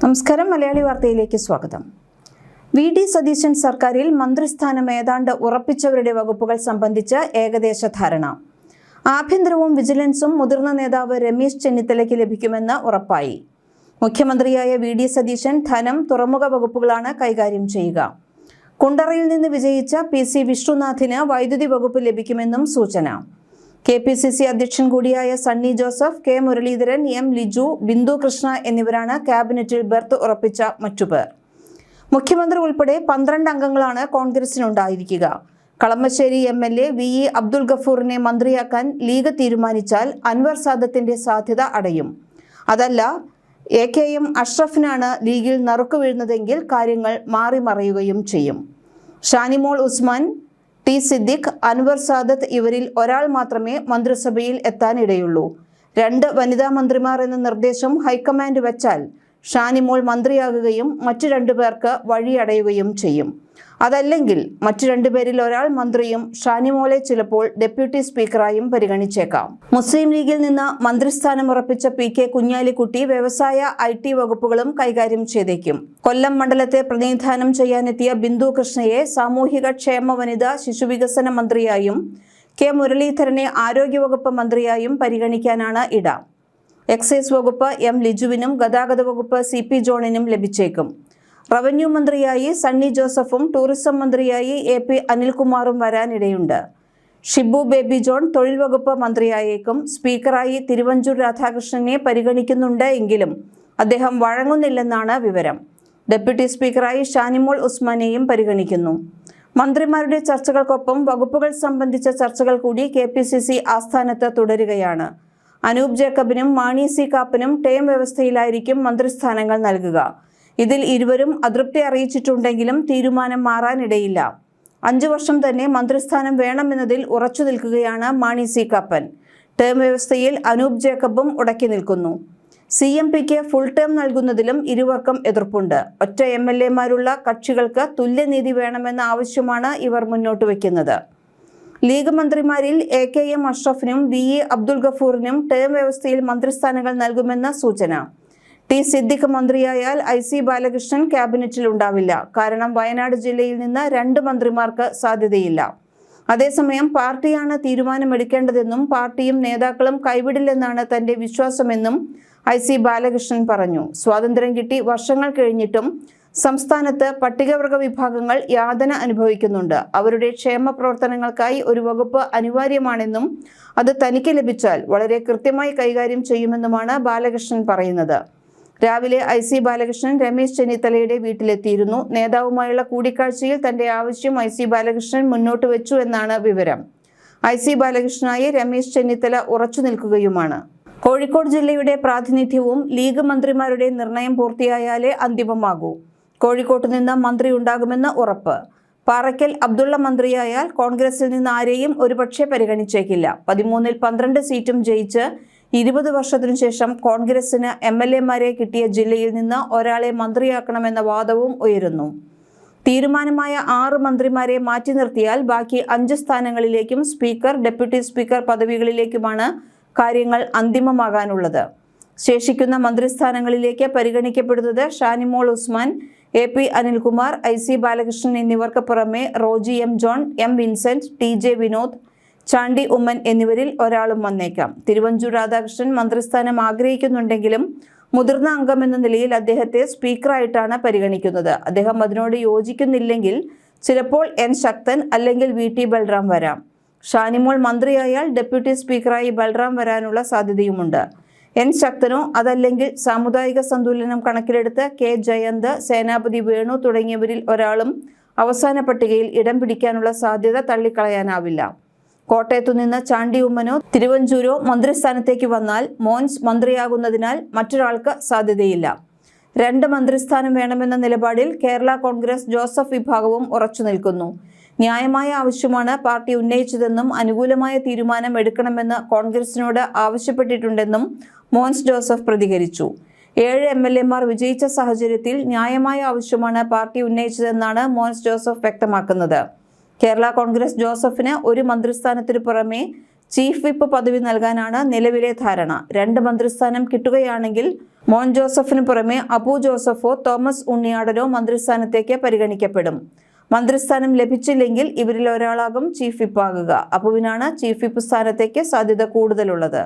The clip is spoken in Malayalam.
നമസ്കാരം. മലയാളി വാർത്തയിലേക്ക് സ്വാഗതം. വി.ഡി. സതീശൻ സർക്കാരിൽ മന്ത്രിസ്ഥാനം ഏതാണ്ട് ഉറപ്പിച്ചവരുടെ വകുപ്പുകൾ സംബന്ധിച്ച് ഏകദേശ ധാരണ. ആഭ്യന്തരവും വിജിലൻസും മുതിർന്ന നേതാവ് രമേശ് ചെന്നിത്തലയ്ക്ക് ലഭിക്കുമെന്ന് ഉറപ്പായി. മുഖ്യമന്ത്രിയായ വി.ഡി. സതീശൻ ധനം, തുറമുഖ വകുപ്പുകളാണ് കൈകാര്യം ചെയ്യുക. കുണ്ടറയിൽ നിന്ന് വിജയിച്ച പി.സി. വിഷ്ണുനാഥിന് വൈദ്യുതി വകുപ്പ് ലഭിക്കുമെന്നും സൂചന. കെ.പി.സി.സി. അധ്യക്ഷൻ കൂടിയായ സണ്ണി ജോസഫ്, കെ. മുരളീധരൻ, എം. ലിജു, ബിന്ദു കൃഷ്ണ എന്നിവരാണ് ക്യാബിനറ്റിൽ ബർത്ത് ഉറപ്പിച്ച മറ്റുപേർ. മുഖ്യമന്ത്രി ഉൾപ്പെടെ 12 അംഗങ്ങളാണ് കോൺഗ്രസിനുണ്ടായിരിക്കുക. കളമശ്ശേരി എം.എൽ.എ. വി.ഇ. അബ്ദുൽ ഗഫൂറിനെ മന്ത്രിയാക്കാൻ ലീഗ് തീരുമാനിച്ചാൽ അൻവർ സാദത്തിന്റെ സാധ്യത അടയും. അതല്ല, എ.കെ.എം. അഷ്റഫിനാണ് ലീഗിൽ നറുക്കു വീഴുന്നതെങ്കിൽ കാര്യങ്ങൾ മാറിമറിയുകയും ചെയ്യും. ഷാനിമോൾ ഉസ്മാൻ, ടി. സിദ്ദിഖ്, അൻവർ സാദത്ത് ഇവരിൽ ഒരാൾ മാത്രമേ മന്ത്രിസഭയിൽ എത്താനിടയുള്ളൂ. 2 വനിതാ മന്ത്രിമാർ എന്ന നിർദ്ദേശം ഹൈക്കമാൻഡ് വെച്ചാൽ ഷാനിമോൾ മന്ത്രിയാകുകയും മറ്റു 2 പേർക്ക് വഴിയടയുകയും ചെയ്യും. അതല്ലെങ്കിൽ മറ്റു 2 പേരിൽ ഒരാൾ മന്ത്രിയും ഷാനിമോളെ ചിലപ്പോൾ ഡെപ്യൂട്ടി സ്പീക്കറായും പരിഗണിച്ചേക്കാം. മുസ്ലിം ലീഗിൽ നിന്ന് മന്ത്രിസ്ഥാനം ഉറപ്പിച്ച പി.കെ. കുഞ്ഞാലിക്കുട്ടി വ്യവസായ, ഐ.ടി. വകുപ്പുകളും കൈകാര്യം ചെയ്തേക്കും. കൊല്ലം മണ്ഡലത്തെ പ്രതിനിധാനം ചെയ്യാനെത്തിയ ബിന്ദു കൃഷ്ണയെ സാമൂഹിക ക്ഷേമ, വനിതാ, ശിശുവികസന മന്ത്രിയായും കെ. മുരളീധരനെ ആരോഗ്യവകുപ്പ് മന്ത്രിയായും പരിഗണിക്കാനാണ് ഇട. എക്സൈസ് വകുപ്പ് എം. ലിജുവിനും ഗതാഗത വകുപ്പ് സി.പി. ജോണിനും ലഭിച്ചേക്കും. റവന്യൂ മന്ത്രിയായി സണ്ണി ജോസഫും ടൂറിസം മന്ത്രിയായി എ.പി. അനിൽകുമാറും വരാനിടയുണ്ട്. ഷിബു ബേബി ജോൺ തൊഴിൽ വകുപ്പ് മന്ത്രിയായേക്കും. സ്പീക്കറായി തിരുവഞ്ചൂർ രാധാകൃഷ്ണനെ പരിഗണിക്കുന്നുണ്ട് എങ്കിലും അദ്ദേഹം വഴങ്ങുന്നില്ലെന്നാണ് വിവരം. ഡെപ്യൂട്ടി സ്പീക്കറായി ഷാനിമോൾ ഉസ്മാനെയും പരിഗണിക്കുന്നു. മന്ത്രിമാരുടെ ചർച്ചകൾക്കൊപ്പം വകുപ്പുകൾ സംബന്ധിച്ച ചർച്ചകൾ കൂടി കെ.പി.സി.സി. ആസ്ഥാനത്ത് തുടരുകയാണ്. അനൂപ് ജേക്കബിനും മാണി സി കാപ്പനും ടേം വ്യവസ്ഥയിലായിരിക്കും മന്ത്രിസ്ഥാനങ്ങൾ നൽകുക. ഇതിൽ ഇരുവരും അതൃപ്തി അറിയിച്ചിട്ടുണ്ടെങ്കിലും തീരുമാനം മാറാനിടയില്ല. 5 വർഷം തന്നെ മന്ത്രിസ്ഥാനം വേണമെന്നതിൽ ഉറച്ചു നിൽക്കുകയാണ് മാണി സി കാപ്പൻ. ടേം വ്യവസ്ഥയിൽ അനൂപ് ജേക്കബും ഉടക്കി നിൽക്കുന്നു. CMPക്ക് ഫുൾ ടേം നൽകുന്നതിലും ഇരുവർക്കും എതിർപ്പുണ്ട്. ഒറ്റ MLA-മാരുള്ള കക്ഷികൾക്ക് തുല്യനീതി വേണമെന്ന ആവശ്യമാണ് ഇവർ മുന്നോട്ട് വയ്ക്കുന്നത്. ലീഗ് മന്ത്രിമാരിൽ എ.കെ.എം. അഷ്റഫിനും വി.ഇ. അബ്ദുൽ ഗഫൂറിനും ടേം വ്യവസ്ഥയിൽ മന്ത്രിസ്ഥാനങ്ങൾ നൽകുമെന്ന സൂചന. ടി. സിദ്ദിഖ് മന്ത്രിയായാൽ I.C. ബാലകൃഷ്ണൻ ക്യാബിനറ്റിൽ ഉണ്ടാവില്ല. കാരണം വയനാട് ജില്ലയിൽ നിന്ന് 2 മന്ത്രിമാർക്ക് സാധ്യതയില്ല. അതേസമയം പാർട്ടിയാണ് തീരുമാനമെടുക്കേണ്ടതെന്നും പാർട്ടിയും നേതാക്കളും കൈവിടില്ലെന്നാണ് തന്റെ വിശ്വാസമെന്നും I.C. ബാലകൃഷ്ണൻ പറഞ്ഞു. സ്വാതന്ത്ര്യം കിട്ടി വർഷങ്ങൾ കഴിഞ്ഞിട്ടും സംസ്ഥാനത്ത് പട്ടികവർഗ വിഭാഗങ്ങൾ യാതന അനുഭവിക്കുന്നുണ്ട്. അവരുടെ ക്ഷേമ പ്രവർത്തനങ്ങൾക്കായി ഒരു വകുപ്പ് അനിവാര്യമാണെന്നും അത് തനിക്ക് ലഭിച്ചാൽ വളരെ കൃത്യമായി കൈകാര്യം ചെയ്യുമെന്നുമാണ് ബാലകൃഷ്ണൻ പറയുന്നത്. രാവിലെ I.C. ബാലകൃഷ്ണൻ രമേശ് ചെന്നിത്തലയുടെ വീട്ടിലെത്തിയിരുന്നു. നേതാവുമായുള്ള കൂടിക്കാഴ്ചയിൽ തന്റെ ആവശ്യം I.C. ബാലകൃഷ്ണൻ മുന്നോട്ട് വെച്ചു എന്നാണ് വിവരം. I.C. ബാലകൃഷ്ണനായി രമേശ് ചെന്നിത്തല ഉറച്ചു നിൽക്കുകയുമാണ്. കോഴിക്കോട് ജില്ലയുടെ പ്രാതിനിധ്യവും ലീഗ് മന്ത്രിമാരുടെ നിർണയം പൂർത്തിയായാലേ അന്തിമമാകൂ. കോഴിക്കോട്ട് നിന്ന് മന്ത്രി ഉണ്ടാകുമെന്ന് ഉറപ്പ്. പാറയ്ക്കൽ അബ്ദുള്ള മന്ത്രിയായാൽ കോൺഗ്രസിൽ നിന്ന് ആരെയും ഒരുപക്ഷെ പരിഗണിച്ചേക്കില്ല. 13-ൽ 12 സീറ്റും ജയിച്ച് 20 വർഷത്തിനു ശേഷം കോൺഗ്രസിന് MLA-മാരെ കിട്ടിയ ജില്ലയിൽ നിന്ന് ഒരാളെ മന്ത്രിയാക്കണമെന്ന വാദവും ഉയരുന്നു. തീരുമാനമായ 6 മന്ത്രിമാരെ മാറ്റി നിർത്തിയാൽ ബാക്കി 5 സ്ഥാനങ്ങളിലേക്കും സ്പീക്കർ, ഡെപ്യൂട്ടി സ്പീക്കർ പദവികളിലേക്കുമാണ് കാര്യങ്ങൾ അന്തിമമാകാനുള്ളത്. ശേഷിക്കുന്ന മന്ത്രിസ്ഥാനങ്ങളിലേക്ക് പരിഗണിക്കപ്പെടുന്നത് ഷാനിമോൾ ഉസ്മാൻ, എ.പി. അനിൽകുമാർ, I.C. ബാലകൃഷ്ണൻ എന്നിവർക്ക് പുറമെ Roji M. John, M. Vincent, T.J. Vinod, Chandy Oommen എന്നിവരിൽ ഒരാളും വന്നേക്കാം. തിരുവഞ്ചൂർ രാധാകൃഷ്ണൻ മന്ത്രിസ്ഥാനം ആഗ്രഹിക്കുന്നുണ്ടെങ്കിലും മുതിർന്ന അംഗമെന്ന നിലയിൽ അദ്ദേഹത്തെ സ്പീക്കറായിട്ടാണ് പരിഗണിക്കുന്നത്. അദ്ദേഹം അതിനോട് യോജിക്കുന്നില്ലെങ്കിൽ ചിലപ്പോൾ N. ശക്തൻ അല്ലെങ്കിൽ V.T. ബൽറാം വരാം. ഷാനിമോൾ മന്ത്രിയായാൽ ഡെപ്യൂട്ടി സ്പീക്കറായി ബൽറാം വരാനുള്ള സാധ്യതയുമുണ്ട്. N. ശക്തനോ അതല്ലെങ്കിൽ സാമുദായിക സന്തുലനം കണക്കിലെടുത്ത് K. ജയന്ത്, സേനാപതി വേണു തുടങ്ങിയവരിൽ ഒരാളും അവസാന പട്ടികയിൽ ഇടം പിടിക്കാനുള്ള സാധ്യത തള്ളിക്കളയാനാവില്ല. കോട്ടയത്തുനിന്ന് ചാണ്ടി ഉമ്മനോ തിരുവഞ്ചൂരോ മന്ത്രിസ്ഥാനത്തേക്ക് വന്നാൽ മോൻസ് മന്ത്രിയാകുന്നതിനാൽ മറ്റൊരാൾക്ക് സാധ്യതയില്ല. 2 മന്ത്രിസ്ഥാനം വേണമെന്ന നിലപാടിൽ കേരള കോൺഗ്രസ് ജോസഫ് വിഭാഗവും ഉറച്ചു നിൽക്കുന്നു. ന്യായമായ ആവശ്യമാണ് പാർട്ടി ഉന്നയിച്ചതെന്നും അനുകൂലമായ തീരുമാനം എടുക്കണമെന്ന് കോൺഗ്രസിനോട് ആവശ്യപ്പെട്ടിട്ടുണ്ടെന്നും മോൻസ് ജോസഫ് പ്രതികരിച്ചു. 7 MLA-മാർ വിജയിച്ച സാഹചര്യത്തിൽ ന്യായമായ ആവശ്യമാണ് പാർട്ടി ഉന്നയിച്ചതെന്നാണ് മോൻസ് ജോസഫ് വ്യക്തമാക്കുന്നത്. കേരള കോൺഗ്രസ് ജോസഫിന് 1 മന്ത്രിസ്ഥാനത്തിനു പുറമെ ചീഫ് വിപ്പ് പദവി നൽകാനാണ് നിലവിലെ ധാരണ. 2 മന്ത്രിസ്ഥാനം കിട്ടുകയാണെങ്കിൽ മോൻ ജോസഫിന് പുറമെ അപ്പു ജോസഫോ തോമസ് ഉണ്ണിയാടനോ മന്ത്രിസ്ഥാനത്തേക്ക് പരിഗണിക്കപ്പെടും. മന്ത്രിസ്ഥാനം ലഭിച്ചില്ലെങ്കിൽ ഇവരിൽ ഒരാളാകും ചീഫ് വിപ്പ് ആകുക. അപ്പുവിനാണ് ചീഫ് വിപ്പ് സ്ഥാനത്തേക്ക് സാധ്യത കൂടുതലുള്ളത്.